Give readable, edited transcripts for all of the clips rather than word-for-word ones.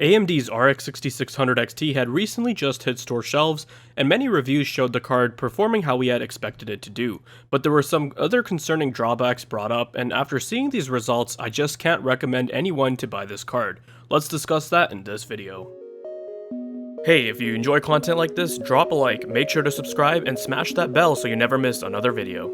AMD's RX 6600 XT had recently just hit store shelves, and many reviews showed the card performing how we had expected it to do, but there were some other concerning drawbacks brought up, and after seeing these results, I just can't recommend anyone to buy this card. Let's discuss that in this video. Hey, if you enjoy content like this, drop a like, make sure to subscribe, and smash that bell so you never miss another video.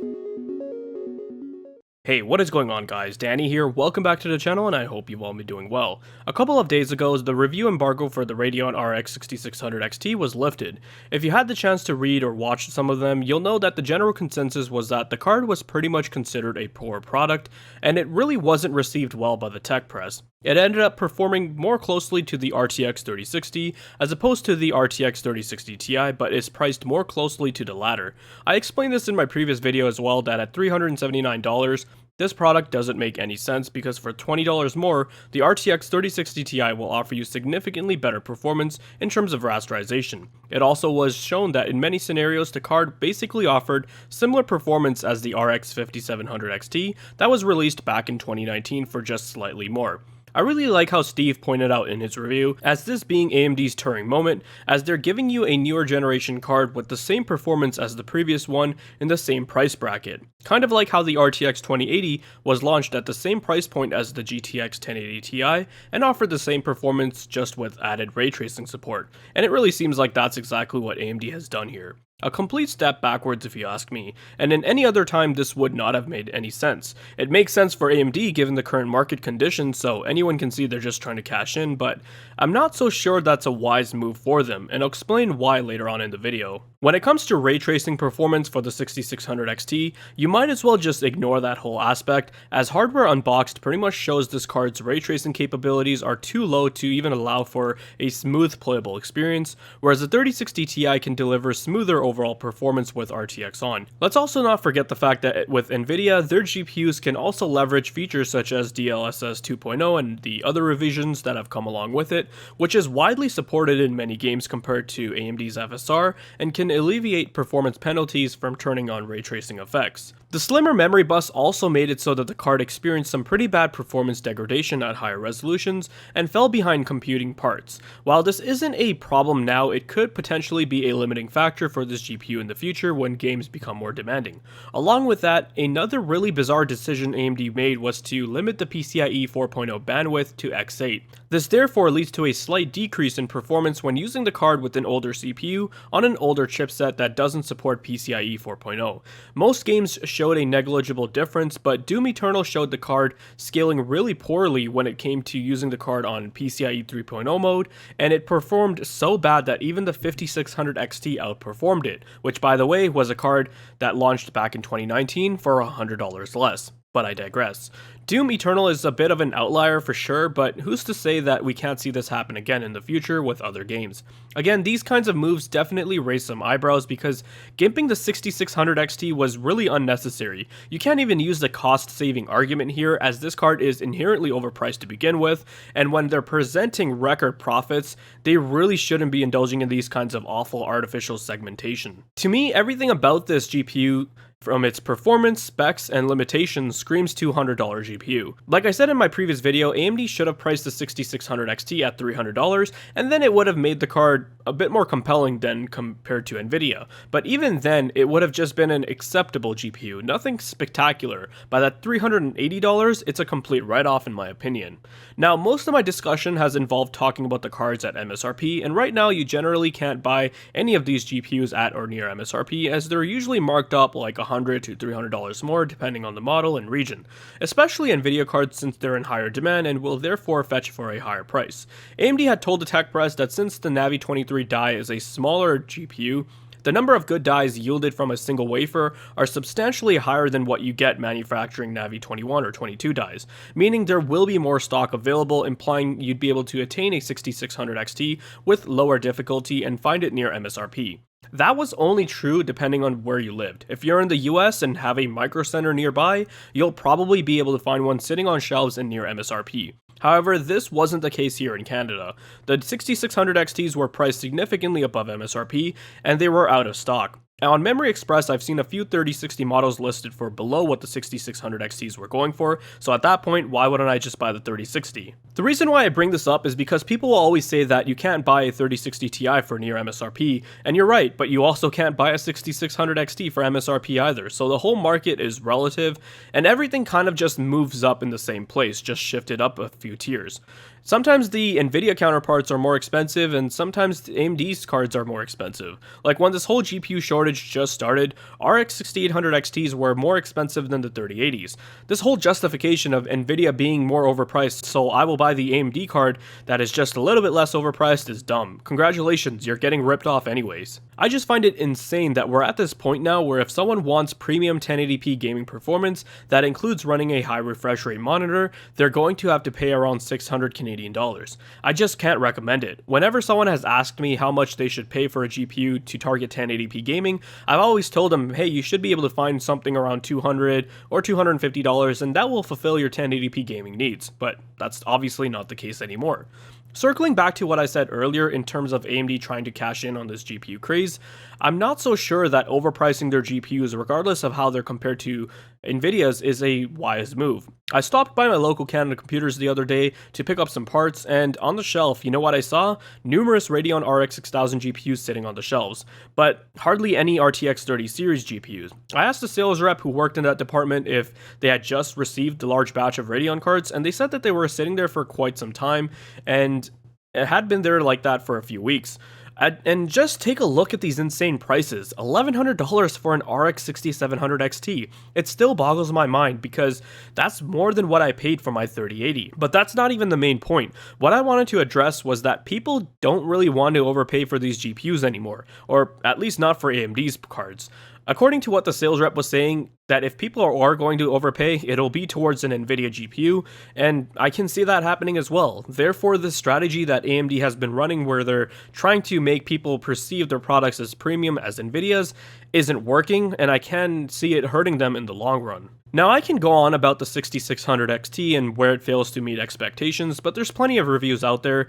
Hey, what is going on guys, Danny here, welcome back to the channel and I hope you've all been doing well. A couple of days ago, the review embargo for the Radeon RX 6600 XT was lifted. If you had the chance to read or watch some of them, you'll know that the general consensus was that the card was pretty much considered a poor product, and it really wasn't received well by the tech press. It ended up performing more closely to the RTX 3060 as opposed to the RTX 3060 Ti, but is priced more closely to the latter. I explained this in my previous video as well, that at $379, this product doesn't make any sense because for $20 more, the RTX 3060 Ti will offer you significantly better performance in terms of rasterization. It also was shown that in many scenarios the card basically offered similar performance as the RX 5700 XT that was released back in 2019 for just slightly more. I really like how Steve pointed out in his review, as this being AMD's Turing moment, as they're giving you a newer generation card with the same performance as the previous one in the same price bracket. Kind of like how the RTX 2080 was launched at the same price point as the GTX 1080 Ti and offered the same performance just with added ray tracing support, and it really seems like that's exactly what AMD has done here. A complete step backwards if you ask me, and in any other time this would not have made any sense. It makes sense for AMD given the current market conditions, so anyone can see they're just trying to cash in, but I'm not so sure that's a wise move for them, and I'll explain why later on in the video. When it comes to ray tracing performance for the 6600 XT, you might as well just ignore that whole aspect, as Hardware Unboxed pretty much shows this card's ray tracing capabilities are too low to even allow for a smooth playable experience, whereas the 3060 Ti can deliver smoother overall performance with RTX on. Let's also not forget the fact that with NVIDIA, their GPUs can also leverage features such as DLSS 2.0 and the other revisions that have come along with it, which is widely supported in many games compared to AMD's FSR, and can alleviate performance penalties from turning on ray tracing effects. The slimmer memory bus also made it so that the card experienced some pretty bad performance degradation at higher resolutions and fell behind computing parts. While this isn't a problem now, it could potentially be a limiting factor for this GPU in the future when games become more demanding. Along with that, another really bizarre decision AMD made was to limit the PCIe 4.0 bandwidth to X8. This therefore leads to a slight decrease in performance when using the card with an older CPU on an older chipset that doesn't support PCIe 4.0. Most games showed a negligible difference, but Doom Eternal showed the card scaling really poorly when it came to using the card on PCIe 3.0 mode, and it performed so bad that even the 5600 XT outperformed it, which by the way was a card that launched back in 2019 for $100 less. But I digress. Doom Eternal is a bit of an outlier for sure, but who's to say that we can't see this happen again in the future with other games? Again, these kinds of moves definitely raise some eyebrows because gimping the 6600 XT was really unnecessary. You can't even use the cost-saving argument here, as this card is inherently overpriced to begin with, and when they're presenting record profits, they really shouldn't be indulging in these kinds of awful artificial segmentation. To me, everything about this GPU, from its performance, specs, and limitations, screams $200 GPU. Like I said in my previous video, AMD should have priced the 6600 XT at $300, and then it would have made the card a bit more compelling than compared to NVIDIA. But even then, it would have just been an acceptable GPU, nothing spectacular. By that $380, it's a complete write-off in my opinion. Now, most of my discussion has involved talking about the cards at MSRP, and right now you generally can't buy any of these GPUs at or near MSRP, as they're usually marked up like $100 to $300 more depending on the model and region, especially NVIDIA cards since they're in higher demand and will therefore fetch for a higher price. AMD had told the tech press that since the Navi 23 die is a smaller GPU, the number of good dies yielded from a single wafer are substantially higher than what you get manufacturing Navi 21 or 22 dies, meaning there will be more stock available, implying you'd be able to attain a 6600 XT with lower difficulty and find it near MSRP. That was only true depending on where you lived. If you're in the US and have a micro center nearby, you'll probably be able to find one sitting on shelves and near MSRP. However, this wasn't the case here in Canada. The 6600 XTs were priced significantly above MSRP, and they were out of stock. Now, on Memory Express, I've seen a few 3060 models listed for below what the 6600 XTs were going for, so at that point, why wouldn't I just buy the 3060? The reason why I bring this up is because people will always say that you can't buy a 3060 Ti for near MSRP, and you're right, but you also can't buy a 6600 XT for MSRP either, so the whole market is relative, and everything kind of just moves up in the same place, just shifted up a few tiers. Sometimes the NVIDIA counterparts are more expensive, and sometimes the AMD's cards are more expensive. Like when this whole GPU shortage just started, RX 6800 XTs were more expensive than the 3080s. This whole justification of NVIDIA being more overpriced, so I will buy the AMD card that is just a little bit less overpriced, is dumb. Congratulations, you're getting ripped off anyways. I just find it insane that we're at this point now where if someone wants premium 1080p gaming performance that includes running a high refresh rate monitor, they're going to have to pay around 600 Canadian dollars. I just can't recommend it. Whenever someone has asked me how much they should pay for a GPU to target 1080p gaming, I've always told them, hey, you should be able to find something around $200 or $250 and that will fulfill your 1080p gaming needs, but that's obviously not the case anymore. Circling back to what I said earlier in terms of AMD trying to cash in on this GPU craze, I'm not so sure that overpricing their GPUs, regardless of how they're compared to NVIDIA's, is a wise move. I stopped by my local Canada Computers the other day to pick up some parts, and on the shelf, you know what I saw? Numerous Radeon RX 6000 GPUs sitting on the shelves, but hardly any RTX 30 series GPUs. I asked the sales rep who worked in that department if they had just received the large batch of Radeon cards, and they said that they were sitting there for quite some time, and it had been there like that for a few weeks. And just take a look at these insane prices. $1,100 for an RX 6700 XT. It still boggles my mind because that's more than what I paid for my 3080. But that's not even the main point. What I wanted to address was that people don't really want to overpay for these GPUs anymore, or at least not for AMD's cards. According to what the sales rep was saying, that if people are going to overpay, it'll be towards an NVIDIA GPU, and I can see that happening as well. Therefore, the strategy that AMD has been running where they're trying to make people perceive their products as premium as NVIDIA's isn't working, and I can see it hurting them in the long run. Now, I can go on about the 6600 XT and where it fails to meet expectations, but there's plenty of reviews out there,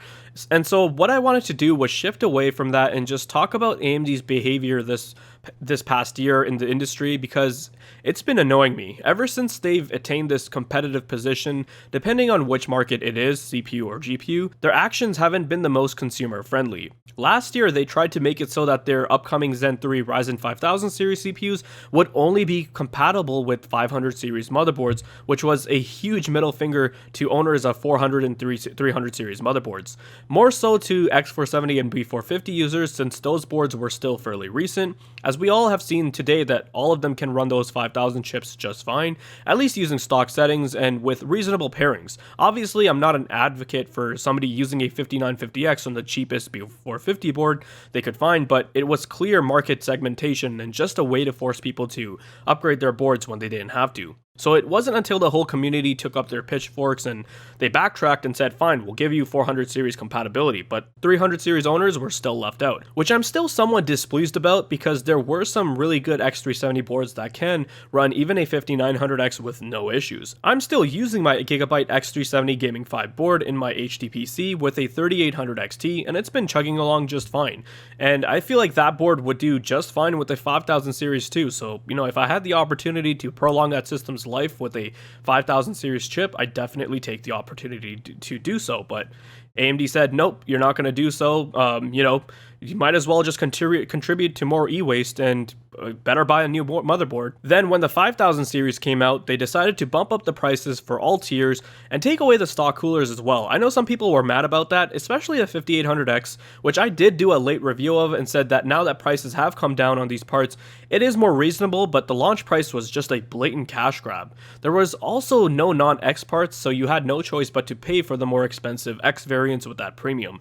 and so what I wanted to do was shift away from that and just talk about AMD's behavior this past year in the industry, because it's been annoying me. Ever since they've attained this competitive position, depending on which market it is, CPU or GPU, their actions haven't been the most consumer friendly. Last year, they tried to make it so that their upcoming Zen 3 Ryzen 5000 series CPUs would only be compatible with 500 series motherboards, which was a huge middle finger to owners of 400 and 300 series motherboards. More so to X470 and B450 users, since those boards were still fairly recent, as we all have seen today that all of them can run those 5000 chips just fine, at least using stock settings and with reasonable pairings. Obviously, I'm not an advocate for somebody using a 5950X on the cheapest B450 board they could find, but it was clear market segmentation and just a way to force people to upgrade their boards when they didn't have to. So it wasn't until the whole community took up their pitchforks and they backtracked and said, fine, we'll give you 400 series compatibility, but 300 series owners were still left out, which I'm still somewhat displeased about because there were some really good X370 boards that can run even a 5900X with no issues. I'm still using my Gigabyte X370 Gaming 5 board in my HDPC with a 3800 XT, and it's been chugging along just fine. And I feel like that board would do just fine with a 5000 series too, so if I had the opportunity to prolong that system's life with a 5000 series chip, I definitely take the opportunity to do so, but AMD said, nope, you're not going to do so. You might as well just contribute to more e-waste and better buy a new motherboard. Then when the 5000 series came out, they decided to bump up the prices for all tiers and take away the stock coolers as well. I know some people were mad about that, especially the 5800X, which I did do a late review of and said that now that prices have come down on these parts, it is more reasonable, but the launch price was just a blatant cash grab. There was also no non-X parts, so you had no choice but to pay for the more expensive X variants with that premium.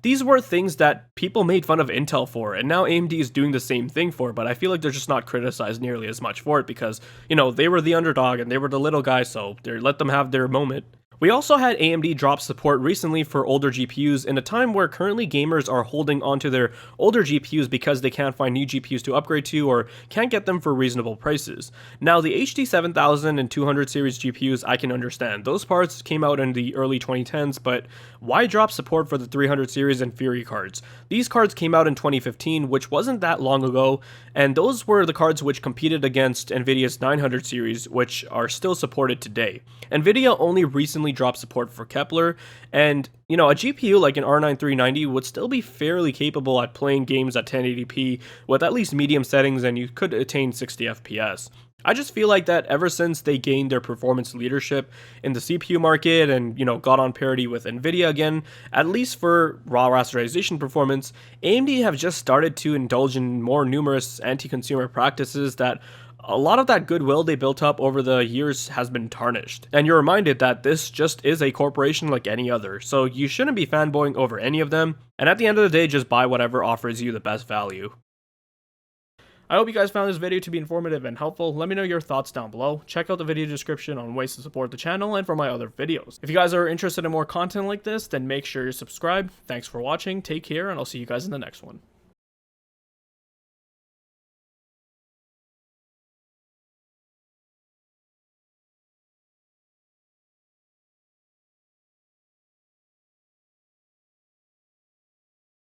These were things that people made fun of Intel for, and now AMD is doing the same thing for, but I feel like they're just not criticized nearly as much for it because, they were the underdog and they were the little guy, so let them have their moment. We also had AMD drop support recently for older GPUs in a time where currently gamers are holding onto their older GPUs because they can't find new GPUs to upgrade to or can't get them for reasonable prices. Now, the HD 7000 and 200 series GPUs I can understand. Those parts came out in the early 2010s, but why drop support for the 300 series and Fury cards? These cards came out in 2015, which wasn't that long ago, and those were the cards which competed against Nvidia's 900 series, which are still supported today. Nvidia only recently dropped support for Kepler, and a GPU like an R9 390 would still be fairly capable at playing games at 1080p with at least medium settings, and you could attain 60 FPS. I just feel like that ever since they gained their performance leadership in the CPU market and, got on parity with Nvidia again, at least for raw rasterization performance, AMD have just started to indulge in more numerous anti-consumer practices that a lot of that goodwill they built up over the years has been tarnished. And you're reminded that this just is a corporation like any other, so you shouldn't be fanboying over any of them, and at the end of the day, just buy whatever offers you the best value. I hope you guys found this video to be informative and helpful. Let me know your thoughts down below. Check out the video description on ways to support the channel and for my other videos. If you guys are interested in more content like this, then make sure you're subscribed. Thanks for watching, take care, and I'll see you guys in the next one.